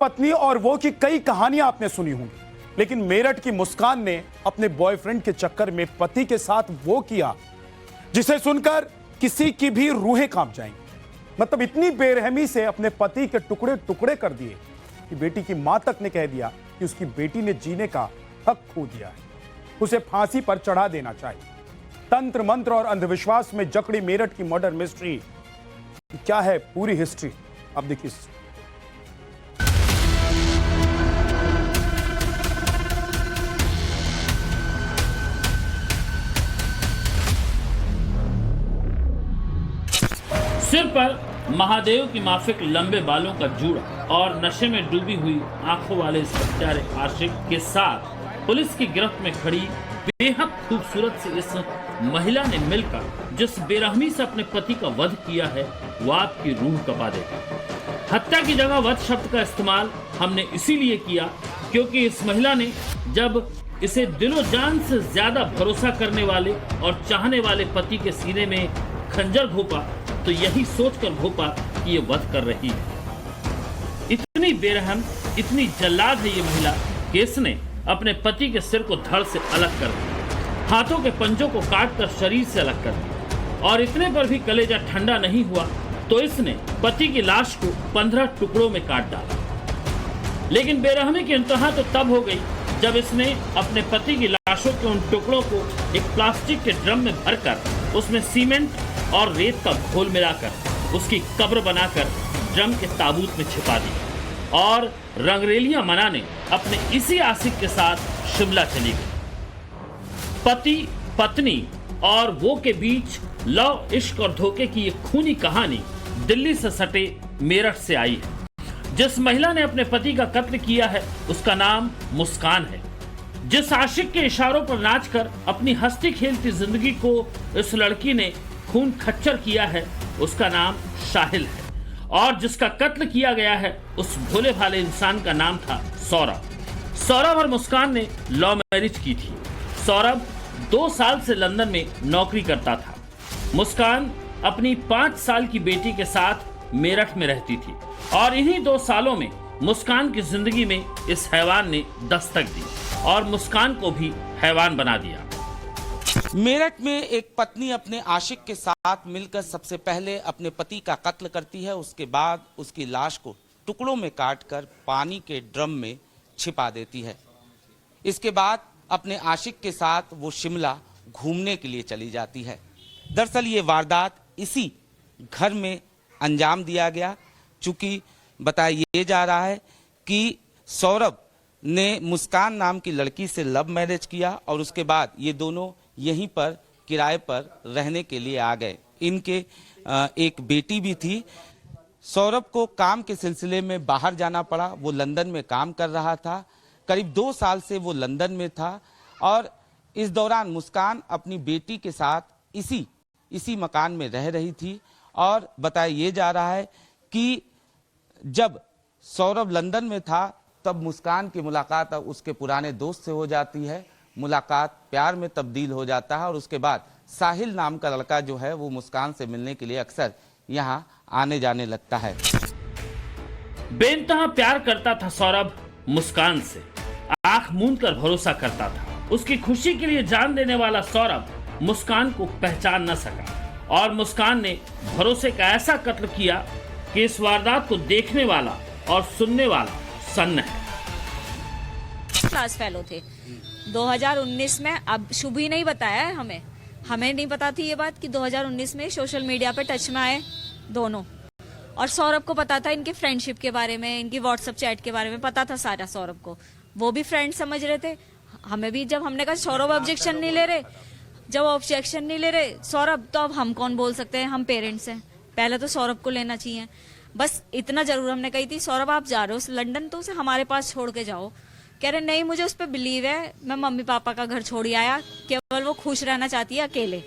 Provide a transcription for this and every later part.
पत्नी और वो की कई कहानियां आपने सुनी होंगी, लेकिन मेरठ की मुस्कान ने अपने बॉयफ्रेंड के चक्कर में पति के साथ वो किया जिसे सुनकर किसी की भी रूहें कांप जाएंगी। मतलब इतनी बेरहमी से अपने पति के टुकड़े टुकड़े कर दिए कि बेटी की मां तक ने कह दिया कि उसकी बेटी ने जीने का हक खो दिया है, उसे फांसी पर चढ़ा देना चाहिए। तंत्र मंत्र और अंधविश्वास में जकड़ी मेरठ की मर्डर मिस्ट्री क्या है, पूरी हिस्ट्री अब देखिए। सिर पर महादेव की माफिक लंबे बालों का जूड़ा और नशे में डूबी हुई आंखों वाले इस हत्यारे आशिक के साथ पुलिस की गिरफ्त में खड़ी बेहद खूबसूरत से इस महिला ने मिलकर जिस बेरहमी से अपने पति का वध किया है वो आपकी रूह कपा देगा। हत्या की जगह वध शब्द का इस्तेमाल हमने इसीलिए किया क्योंकि इस महिला ने जब इसे दिलो जान से ज्यादा भरोसा करने वाले और चाहने वाले पति के सीने में खंजर घोंपा तो यही सोचकर घोंपा कि ये वध कर रही है। इतनी बेरहम, इतनी जल्लाद है ये महिला कि इसने अपने पति के सिर को धड़ से अलग कर दिया, हाथों के पंजों को काटकर शरीर से अलग कर दिया और इतने पर भी कलेजा ठंडा नहीं हुआ तो इसने पति की लाश को 15 टुकड़ों में काट डाला। लेकिन बेरहमी की इंतहा तो तब हो गई जब इसने अपने पति की लाशों के उन टुकड़ों को एक प्लास्टिक के ड्रम में भरकर उसमें सीमेंट और रेत का घोल मिलाकर उसकी कब्र बनाकर ड्रम के ताबूत में छिपा दी और रंगरेलियां मनाने अपने इसी आशिक के साथ शिमला चली गई। पति पत्नी और वो के बीच लव, इश्क और धोखे की ये खूनी कहानी दिल्ली से सटे मेरठ से आई है। जिस महिला ने अपने पति का कत्ल किया है उसका नाम मुस्कान है। जिस आशिक के इशारों पर नाचकर अपनी हंसती खेलती जिंदगी को इस लड़की ने खून खच्चर किया है उसका नाम साहिल है और जिसका कत्ल किया गया है उस भोले भाले इंसान का नाम था सौरभ। सौरभ और मुस्कान ने लव मैरिज की थी। सौरभ 2 साल से लंदन में नौकरी करता था। मुस्कान अपनी 5 साल की बेटी के साथ मेरठ में रहती थी और इन्हीं 2 सालों में मुस्कान की जिंदगी में इस हैवान ने दस्तक दी और मुस्कान को भी हैवान बना दिया। मेरठ में एक पत्नी अपने आशिक के साथ मिलकर सबसे पहले अपने पति का कत्ल करती है। उसके बाद उसकी लाश को टुकड़ों में काटकर पानी के ड्रम में छिपा देती है। इसके बाद अपने आशिक के साथ वो शिमला घूमने के लिए चली जाती है। दरअसल ये वारदात इसी घर में अंजाम दिया गया। चूंकि बताया जा रहा है कि सौरभ ने मुस्कान नाम की लड़की से लव मैरिज किया और उसके बाद ये दोनों यहीं पर किराए पर रहने के लिए आ गए। इनके एक बेटी भी थी। सौरभ को काम के सिलसिले में बाहर जाना पड़ा। वो लंदन में काम कर रहा था। करीब 2 साल से वो लंदन में था और इस दौरान मुस्कान अपनी बेटी के साथ इसी मकान में रह रही थी। और बताया जा रहा है कि जब सौरभ लंदन में था तब मुस्कान की मुलाकात उसके पुराने दोस्त से हो जाती है। मुलाकात प्यार में तब्दील हो जाता है और उसके बाद साहिल नाम का लड़का जो है वो मुस्कान से मिलने के लिए अक्सर यहाँ आने जाने लगता है। बेइंतहा प्यार करता था सौरभ मुस्कान से, आंख मूंद कर भरोसा करता था। उसकी खुशी के लिए जान देने वाला सौरभ मुस्कान को पहचान न सका और मुस्कान ने भरोसे का ऐसा कत्ल किया कि इस वारदात को देखने वाला और सुनने वाला सन्न है। क्लास फेलो थे 2019 में। अब शुभ ही नहीं बताया है हमें नहीं पता थी ये बात कि 2019 में सोशल मीडिया पे टच में आए दोनों। और सौरभ को पता था इनकी फ्रेंडशिप के बारे में, इनकी व्हाट्सएप चैट के बारे में पता था सारा सौरभ को। वो भी फ्रेंड समझ रहे थे। हमें भी जब हमने कहा सौरभ ऑब्जेक्शन नहीं ले रहे सौरभ, तो अब हम कौन बोल सकते हैं, हम पेरेंट्स हैं, पहले तो सौरभ को लेना चाहिए। बस इतना जरूर हमने कही थी, सौरभ आप जा रहे हो लंदन तो उसे हमारे पास छोड़ के जाओ। कह रहे नहीं, मुझे उस पर बिलीव है, मैं मम्मी पापा का घर छोड़ आया, केवल वो खुश रहना चाहती है अकेले,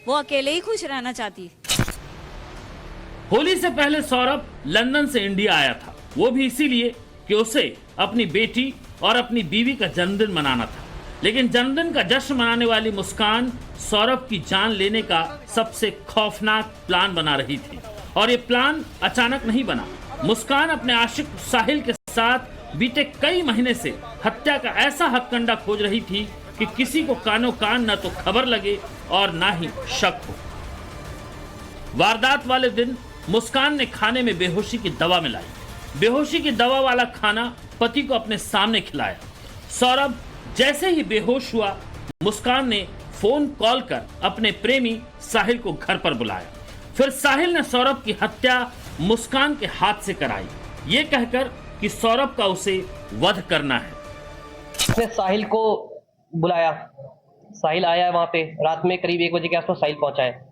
वो अकेले ही खुश रहना चाहती है। होली से पहले सौरभ लंदन से इंडिया आया था, वो भी इसीलिए कि उसे अपनी बेटी और अपनी बीवी का जन्मदिन मनाना था। लेकिन जन्मदिन का जश्न मनाने वाली मुस्कान सौरभ की जान लेने का सबसे खौफनाक प्लान बना रही थी और ये प्लान अचानक नहीं बना। मुस्कान अपने आशिक साहिल के साथ बीते कई महीने से हत्या का ऐसा हथकंडा खोज रही थी कि किसी को कानो कान न तो खबर लगे और ना ही शक हो। वारदात वाले दिन मुस्कान ने खाने में बेहोशी की दवा मिलाई। बेहोशी की दवा वाला खाना पति को अपने सामने खिलाया। सौरभ जैसे ही बेहोश हुआ, मुस्कान ने फोन कॉल कर अपने प्रेमी साहिल को घर पर बुलाया। फिर साहिल ने सौरभ की हत्या मुस्कान के हाथ से कराई, ये कहकर कि सौरभ का उसे वध करना है। उसने साहिल को बुलाया, साहिल आया वहां पे रात में करीब 1 बजे के आसपास साहिल पहुंचा है।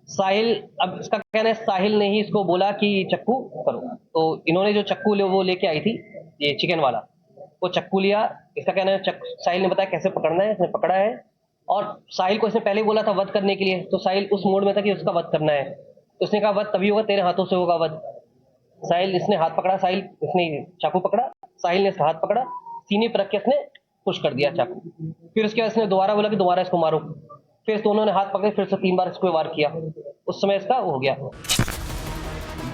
साहिल, अब इसका कहना है साहिल ने ही इसको बोला कि चक्कू करो, तो इन्होंने जो चक्कू वो लेके आई थी, ये चिकन वाला, वो चक्कू लिया। इसका कहना है साहिल ने बताया कैसे पकड़ना है, इसने पकड़ा है और साहिल को इसने पहले बोला था वध करने के लिए, तो साहिल उस मोड में था कि उसका वध करना है। तो उसने कहा वध तभी होगा, तेरे हाथों से होगा वध। साहिल, इसने हाथ पकड़ा, साहिल इसने चाकू पकड़ा, साहिल ने इसका हाथ पकड़ा, सीने पर रख के इसने पुश कर दिया चाकू। फिर उसके बाद इसने दोबारा बोला कि दोबारा इसको मारो। फिर दोनों ने हाथ पकड़े, फिर से 3 बार इसको वार किया। उस समय इसका वो हो गया।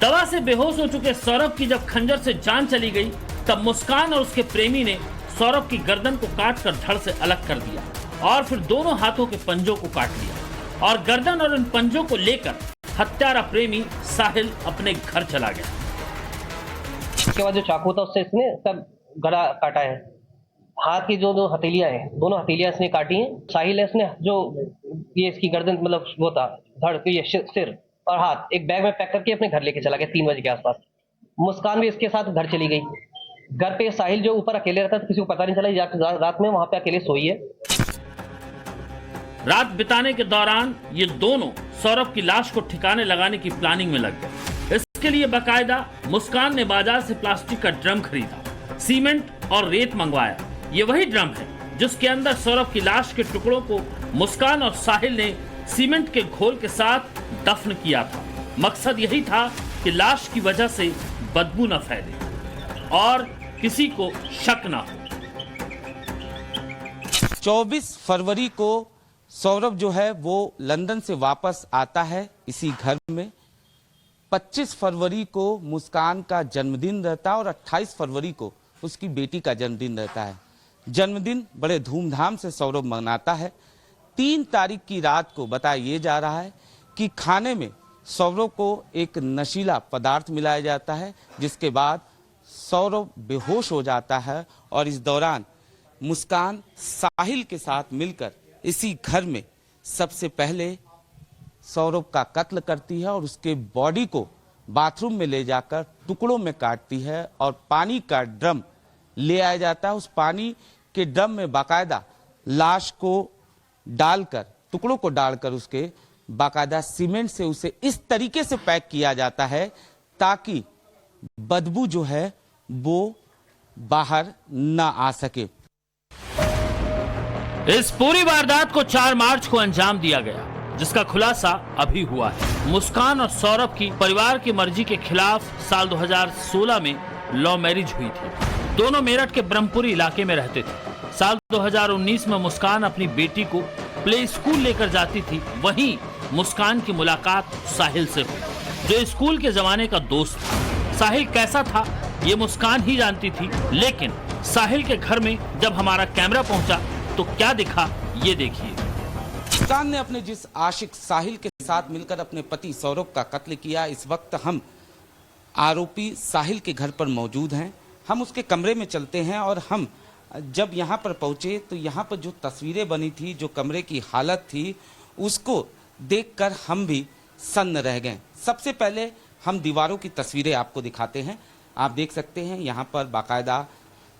दवा से बेहोश हो चुके सौरभ की जब खंजर से जान चली गई, तब मुस्कान और उसके प्रेमी ने सौरभ की गर्दन को काटकर धड़ से अलग कर दिया और फिर दोनों हाथों के पंजों को काट लिया और गर्दन और इन पंजों को लेकर हत्यारा प्रेमी साहिल अपने घर चला गया। इसके बाद जो चाकू था उससे इसने सब गला काटा है। हाथ की जो हथेलियां हैं, दोनों हथेलियां इसने काटी हैं। साहिल है, इसने जो ये इसकी गर्दन मतलब वो था धड़, ये सिर और हाथ एक बैग में पैक करके अपने घर लेके चला गया 3 बजे के आसपास। मुस्कान भी इसके साथ घर चली गई। घर पे साहिल जो ऊपर अकेले रहता था, किसी को पता नहीं चला, रात में वहां पे अकेले सोई है। रात बिताने के दौरान ये दोनों सौरभ की लाश को ठिकाने लगाने की प्लानिंग में लग गए। इसके लिए बाकायदा मुस्कान ने बाजार से प्लास्टिक का ड्रम खरीदा, सीमेंट और रेत मंगवाया। ये वही ड्रम है जिसके अंदर सौरभ की लाश के टुकड़ों को मुस्कान और साहिल ने सीमेंट के घोल के साथ दफन किया था। मकसद यही था कि लाश की वजह से बदबू न फैले और किसी को शक न हो। 24 फरवरी को सौरभ जो है वो लंदन से वापस आता है इसी घर में। 25 फरवरी को मुस्कान का जन्मदिन रहता है और 28 फरवरी को उसकी बेटी का जन्मदिन रहता है। जन्मदिन बड़े धूमधाम से सौरभ मनाता है। 3 तारीख की रात को बताया ये जा रहा है कि खाने में सौरभ को एक नशीला पदार्थ मिलाया जाता है, जिसके बाद सौरभ बेहोश हो जाता है और इस दौरान मुस्कान साहिल के साथ मिलकर इसी घर में सबसे पहले सौरभ का कत्ल करती है और उसके बॉडी को बाथरूम में ले जाकर टुकड़ों में काटती है और पानी का ड्रम ले आया जाता है। उस पानी के ड्रम में बाकायदा लाश को डालकर, टुकड़ों को डालकर उसके बाकायदा सीमेंट से उसे इस तरीके से पैक किया जाता है ताकि बदबू जो है वो बाहर ना आ सके। इस पूरी वारदात को 4 मार्च को अंजाम दिया गया, जिसका खुलासा अभी हुआ है। मुस्कान और सौरभ की परिवार की मर्जी के खिलाफ साल 2016 में लव मैरिज हुई थी। दोनों मेरठ के ब्रह्मपुरी इलाके में रहते थे। साल 2019 में मुस्कान अपनी बेटी को प्ले स्कूल लेकर जाती थी। वहीं मुस्कान की मुलाकात साहिल से हुई, जो स्कूल के जमाने का दोस्त था। साहिल कैसा था ये मुस्कान ही जानती थी, लेकिन साहिल के घर में जब हमारा कैमरा पहुंचा तो क्या दिखा ये देखिए। मुस्कान ने अपने जिस आशिक साहिल के साथ मिलकर अपने पति सौरभ का कत्ल किया, इस वक्त हम आरोपी साहिल के घर पर मौजूद हैं। हम उसके कमरे में चलते हैं और हम जब यहाँ पर पहुँचे तो यहाँ पर जो तस्वीरें बनी थी, जो कमरे की हालत थी, उसको देखकर हम भी सन्न रह गए। सबसे पहले हम दीवारों की तस्वीरें आपको दिखाते हैं। आप देख सकते हैं यहाँ पर बाकायदा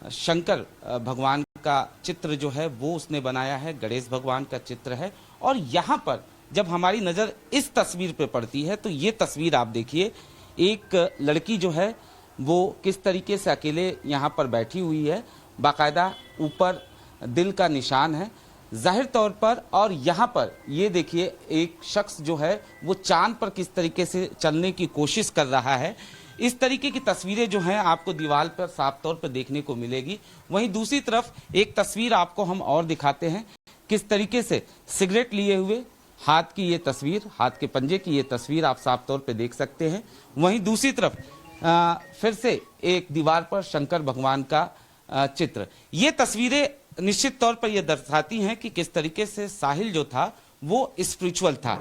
शंकर भगवान का चित्र जो है वो उसने बनाया है, गणेश भगवान का चित्र है। और यहाँ पर जब हमारी नज़र इस तस्वीर पे पड़ती है तो ये तस्वीर आप देखिए, एक लड़की जो है वो किस तरीके से अकेले यहाँ पर बैठी हुई है, बाकायदा ऊपर दिल का निशान है जाहिर तौर पर। और यहाँ पर ये देखिए एक शख्स जो है वो चांद पर किस तरीके से चलने की कोशिश कर रहा है। इस तरीके की तस्वीरें जो हैं आपको दीवार पर साफ तौर पर देखने को मिलेगी। वहीं दूसरी तरफ एक तस्वीर आपको हम और दिखाते हैं, किस तरीके से सिगरेट लिए हुए हाथ की ये तस्वीर, हाथ के पंजे की ये तस्वीर आप साफ तौर पर देख सकते हैं। वहीं दूसरी तरफ फिर से एक दीवार पर शंकर भगवान का चित्र। ये तस्वीरें निश्चित तौर पर यह दर्शाती हैं कि किस तरीके से साहिल जो था वो स्पिरिचुअल था।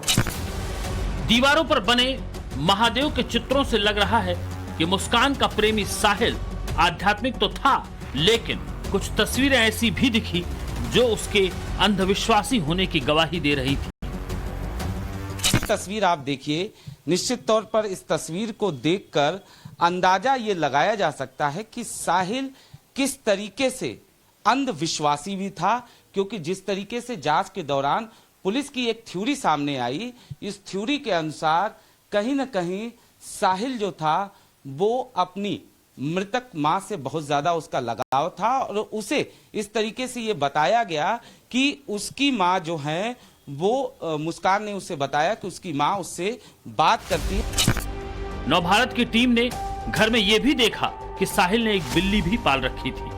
दीवारों पर बने महादेव के चित्रों से लग रहा है कि मुस्कान का प्रेमी साहिल आध्यात्मिक तो था, लेकिन कुछ तस्वीरें ऐसी भी दिखी जो उसके अंधविश्वासी होने की गवाही दे रही थी। तस्वीर आप देखिए, निश्चित तौर पर इस तस्वीर को देखकर अंदाजा ये लगाया जा सकता है कि साहिल किस तरीके से अंधविश्वासी भी था, क्योंकि जिस तरीके से जांच के दौरान पुलिस की एक थ्योरी सामने आई, इस थ्योरी के अनुसार कहीं ना कहीं साहिल जो था वो अपनी मृतक मां से बहुत ज्यादा उसका लगाव था और उसे इस तरीके से ये बताया गया कि उसकी मां जो है वो मुस्कान ने उसे बताया कि उसकी मां उससे बात करती है। नवभारत की टीम ने घर में यह भी देखा कि साहिल ने एक बिल्ली भी पाल रखी थी।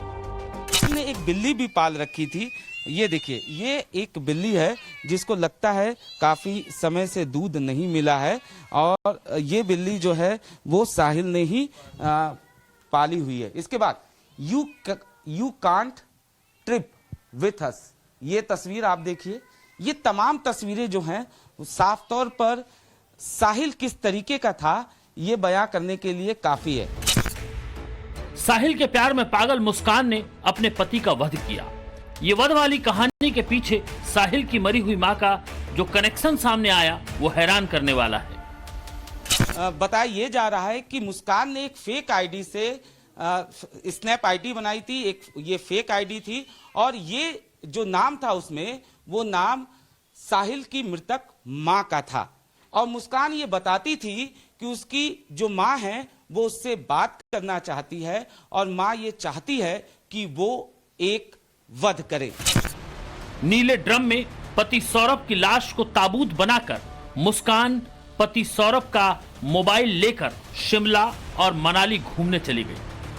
उसने एक बिल्ली भी पाल रखी थी। ये देखिए, ये एक बिल्ली है जिसको लगता है काफी समय से दूध नहीं मिला है और ये बिल्ली जो है वो साहिल ने ही पाली हुई है। इसके बाद you can't trip with us, ये तस्वीर आप देखिए। ये तमाम तस्वीरें जो हैं साफ तौर पर साहिल किस तरीके का था ये बयां करने के लिए काफी है। साहिल के प्यार में पागल मुस्कान ने अपने पति का वध किया। ये वध वाली कहानी के पीछे साहिल की मरी हुई मां का जो कनेक्शन सामने आया वो हैरान करने वाला है। बताया ये जा रहा है कि मुस्कान ने एक फेक आईडी से स्नैप आईडी बनाई थी, एक ये फेक आईडी थी और ये जो नाम था उसमें वो नाम साहिल की मृतक मां का था और मुस्कान ये बताती थी कि उसकी जो मां है वो उससे बात करना चाहती है और मां ये चाहती है कि वो एक वध करे। नीले ड्रम में पति सौरभ की लाश को ताबूत बनाकर मुस्कान पति सौरभ का मोबाइल लेकर शिमला और मनाली घूमने चली गई।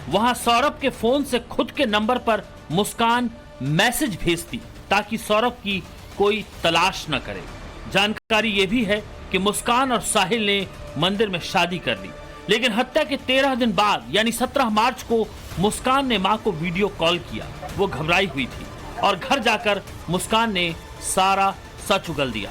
वहां सौरभ के फोन से खुद के नंबर पर मुस्कान मैसेज भेजती ताकि सौरभ की कोई तलाश न करे। जानकारी यह भी है कि मुस्कान और साहिल ने मंदिर में शादी कर ली, लेकिन हत्या के 13 दिन बाद यानी 17 मार्च को मुस्कान ने मां को वीडियो कॉल किया। वो घबराई हुई थी और घर जाकर मुस्कान ने सारा सच उगल दिया।